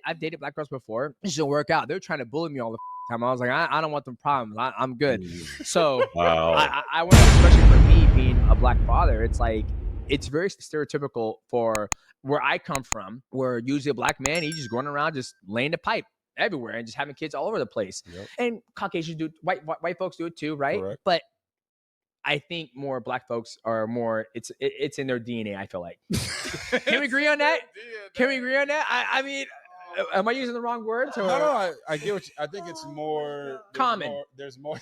I've dated black girls before. It just didn't work out. They're trying to bully me all the time. I was like, I don't want them problems. I'm good. So Wow. I went, especially for me being a black father, it's like, it's very stereotypical for where I come from, where usually a black man, he's just going around just laying the pipe everywhere and just having kids all over the place. Yep. And Caucasians do, white folks do it too, right? Correct. But I think more black folks are more, it's in their DNA, I feel like. Can we agree on that? Can we agree on that? I mean, am I using the wrong words? Or? No, I get what you, I think it's more common. There's more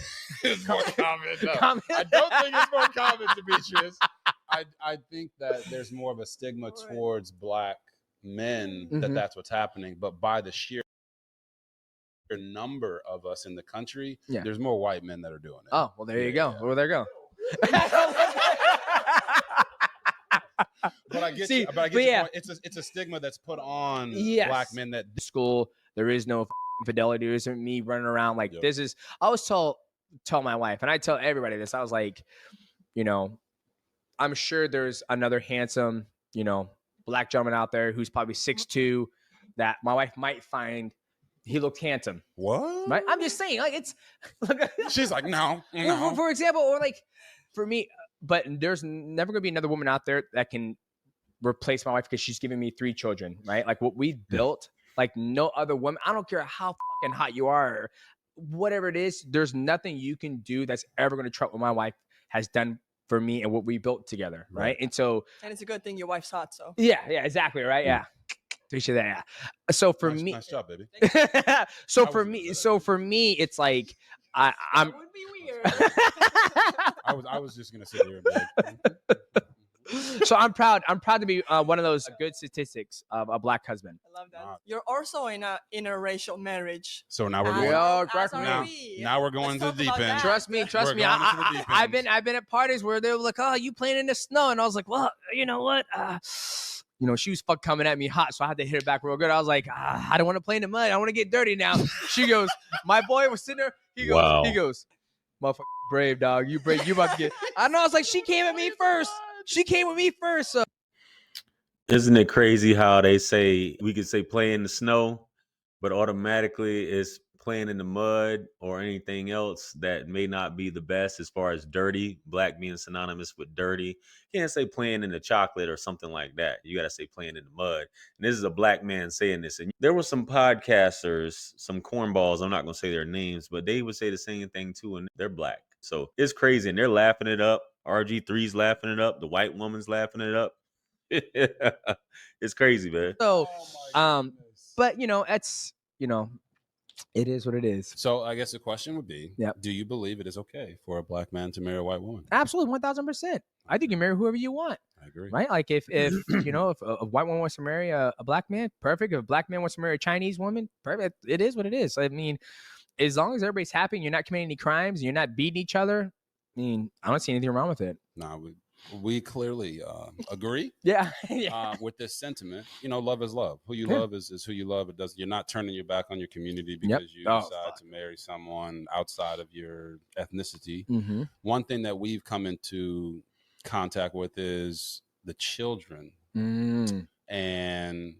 common. No. Common. I don't think it's more common, Demetrious. I think that there's more of a stigma towards black men that's what's happening, but by the sheer number of us in the country, there's more white men that are doing it. Oh, well, there you go. Yeah. Well, there you go. But I get you. But I get your point. It's a stigma that's put on black men that school. There is no fidelity. There isn't me running around like this is. I always tell my wife, and I tell everybody this. I was like, you know, I'm sure there's another handsome, you know, black gentleman out there who's probably 6'2", that my wife might find. He looked handsome. What? Right? I'm just saying, like, it's. She's like, no. For example, or like, for me, but there's never gonna be another woman out there that can replace my wife because she's giving me 3 children, right? Like what we built, like no other woman. I don't care how fucking hot you are, or whatever it is. There's nothing you can do that's ever gonna trump what my wife has done for me and what we built together, right? And so, and it's a good thing your wife's hot, so yeah, exactly, right, yeah. Appreciate that. Yeah. So for me, nice job, baby. so for me, it's like I'm. That would be weird. I was just gonna sit here and be like, so I'm proud to be one of those good statistics of a black husband. I love that. You're also in an interracial marriage. So now we're going. Now we're going to the deep end. Trust me. I've been at parties where they were like, "Oh, you playing in the snow?" And I was like, "Well, you know what? You know, she was coming at me hot, so I had to hit her back real good. I was like, I don't want to play in the mud. I want to get dirty now." She goes, my boy was sitting there. He goes, motherfucker, brave dog. You brave. You about to get. I know. I was like, she came at me first. So. Isn't it crazy how they say we could say play in the snow, but automatically it's playing in the mud or anything else that may not be the best as far as dirty, black being synonymous with dirty. You can't say playing in the chocolate or something like that. You got to say playing in the mud. And this is a black man saying this. And there were some podcasters, some cornballs, I'm not going to say their names, but they would say the same thing too, and they're black. So it's crazy, and they're laughing it up. RG3's laughing it up. The white woman's laughing it up. It's crazy, man. So, but, you know, it's, you know, it is what it is. So I guess the question would be, do you believe it is okay for a black man to marry a white woman? Absolutely, 1,000%. I think you marry whoever you want. I agree. Right? Like if you know, if a white woman wants to marry a black man, perfect. If a black man wants to marry a Chinese woman, perfect. It is what it is. I mean, as long as everybody's happy and you're not committing any crimes and you're not beating each other, I mean, I don't see anything wrong with it. No, we clearly agree. With this sentiment. You know, love is love. Who you love is who you love. You're not turning your back on your community because you decide to marry someone outside of your ethnicity. Mm-hmm. One thing that we've come into contact with is the children. And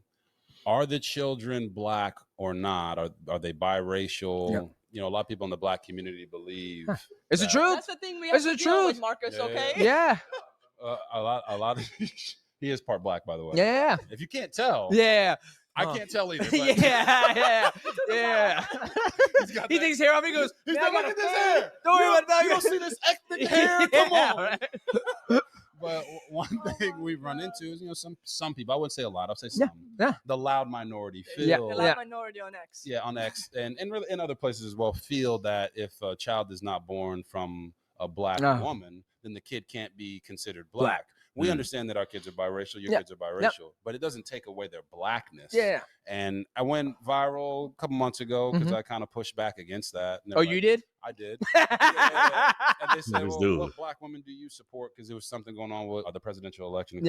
are the children black or not? Are they biracial? You know, a lot of people in the black community believe it's the truth. That's the thing we have to deal with, Marcus. Okay. Yeah. A lot of he is part black, by the way. Yeah. If you can't tell. Yeah. I can't tell either. But. yeah. He thinks hair off. He goes, he's like, look at this hair. Don't worry about it. You don't see this ethnic hair? Come on. Right. But one thing we've run into is, you know, some people, I wouldn't say a lot, I'll say some. Yeah. The loud minority feel. The loud minority on X. Yeah, on X. And really in other places as well, feel that if a child is not born from a black woman, then the kid can't be considered black. We understand that our kids are biracial, your kids are biracial, but it doesn't take away their blackness. Yeah. And I went viral a couple months ago because I kind of pushed back against that. Oh, like, you did? I did. And they said, well, what black women do you support? Because there was something going on with the presidential election.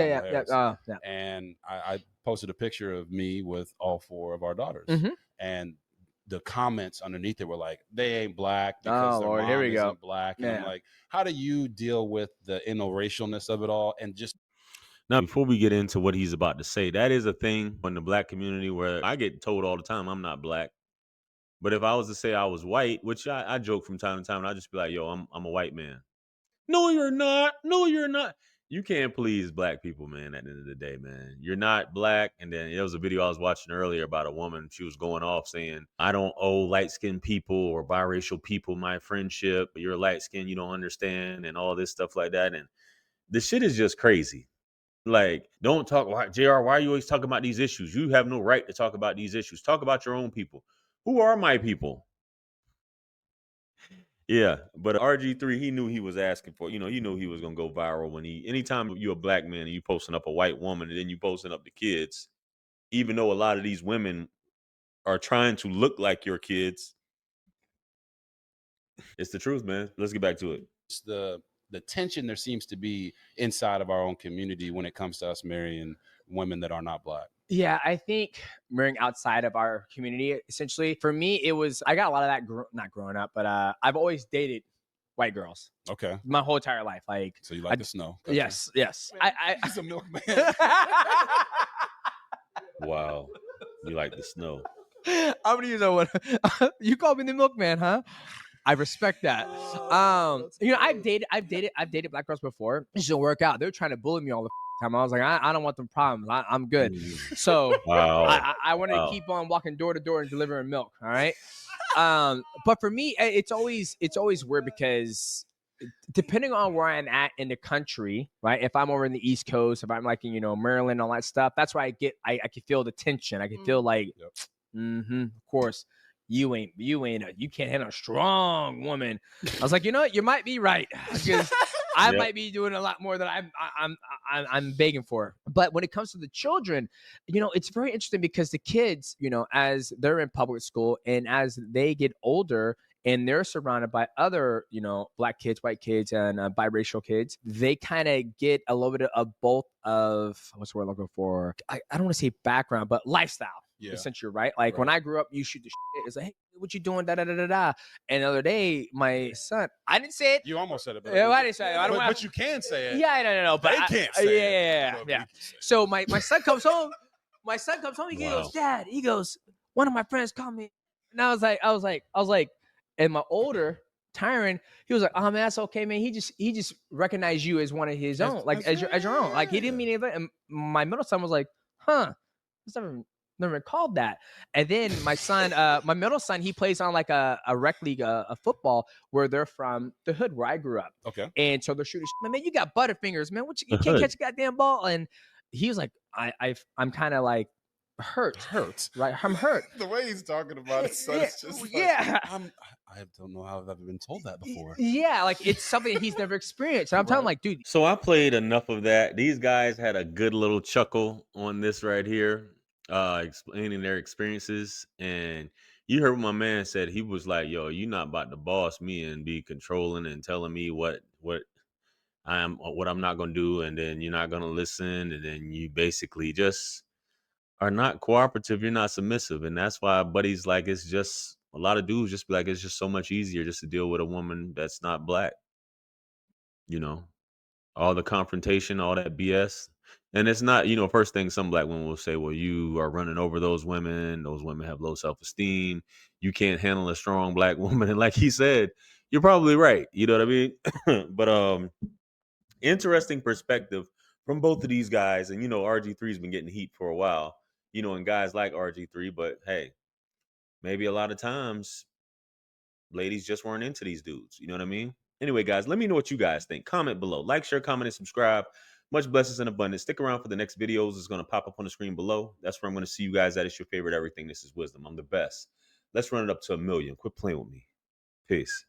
And I posted a picture of me with all 4 of our daughters. And the comments underneath it were like, they ain't black because their mom isn't black. And I'm like, how do you deal with the interracialness of it all? And just Now, before we get into what he's about to say, that is a thing in the black community where I get told all the time I'm not black. But if I was to say I was white, which I joke from time to time, and I just be like, yo, I'm a white man. No, you're not. No, you're not. You can't please black people, man, at the end of the day, man. You're not black. And then there was a video I was watching earlier about a woman. She was going off saying, I don't owe light-skinned people or biracial people my friendship. But you're light-skinned, you don't understand, and all this stuff like that. And the shit is just crazy. Like, don't talk, JR, why are you always talking about these issues? You have no right to talk about these issues. Talk about your own people. Who are my people? Yeah, but RG3, he knew he was asking for, he knew he was going to go viral when anytime you're a black man and you posting up a white woman and then you posting up the kids, even though a lot of these women are trying to look like your kids, it's the truth, man. Let's get back to it. It's the tension there seems to be inside of our own community when it comes to us marrying women that are not black. Yeah, I think marrying outside of our community, essentially, for me, it was, I got a lot of that, not growing up, but I've always dated white girls. Okay. My whole entire life. Like, so you like the snow? Gotcha. Yes. He's a milkman. Wow. You like the snow. I'm going to use that one. You called me the milkman, huh? I respect that. I've dated black girls before. It just didn't work out. They were trying to bully me all the time. I was like, I don't want them problems. I'm good. So wow. I wanted to keep on walking door to door and delivering milk. All right. But for me, it's always weird because depending on where I'm at in the country, right? If I'm over in the East Coast, if I'm like in, Maryland, all that stuff, that's where I can feel the tension. I can feel like, of course. You can't handle a strong woman. I was like, you know what? You might be right, because I might be doing a lot more than I'm begging for. But when it comes to the children, it's very interesting because the kids, as they're in public school and as they get older and they're surrounded by other, black kids, white kids, and biracial kids, they kind of get a little bit of both of, what's the word I'm looking for? I don't want to say background, but lifestyle. Yeah. Essentially, right? Like when I grew up, you shoot the shit. It's like, hey, what you doing? Da da da da da. And the other day, my son, I didn't say it. You almost said it, but I didn't say it. But you can say it. Yeah, no. But they can't say it. Yeah. So my son comes home. He goes, Dad. He goes, one of my friends called me, and I was like, and my older Tyron, he was like, oh man, that's okay, man. He just recognized you as one of his own, like as your own. Like he didn't mean anything. And my middle son was like, huh. Never called that. And then my son, my middle son, he plays on like a rec league, a football, where they're from the hood where I grew up. Okay. And so they're shooting, man, you got butterfingers, man. You can't catch a goddamn ball. And he was like, I'm kind of like hurt, right? I'm hurt. The way he's talking about it, son, it's just like, I don't know how I've ever been told that before. Yeah, like it's something he's never experienced. And I'm telling him, like, dude. So I played enough of that. These guys had a good little chuckle on this right here, explaining their experiences. And you heard what my man said. He was like, yo, you're not about to boss me and be controlling and telling me what I'm not going to do. And then you're not going to listen. And then you basically just are not cooperative. You're not submissive. And that's why buddies, like, it's just a lot of dudes just be like, it's just so much easier just to deal with a woman that's not black. All the confrontation, all that BS. And it's not, first thing some black women will say, well, you are running over those women. Those women have low self-esteem. You can't handle a strong black woman. And like he said, you're probably right. You know what I mean? But interesting perspective from both of these guys. And, RG3's been getting heat for a while, and guys like RG3. But hey, maybe a lot of times ladies just weren't into these dudes. You know what I mean? Anyway, guys, let me know what you guys think. Comment below. Like, share, comment, and subscribe. Much blessings and abundance. Stick around for the next videos. It's going to pop up on the screen below. That's where I'm going to see you guys at. It's your favorite everything. This is Wisdom. I'm the best. Let's run it up to 1 million. Quit playing with me. Peace.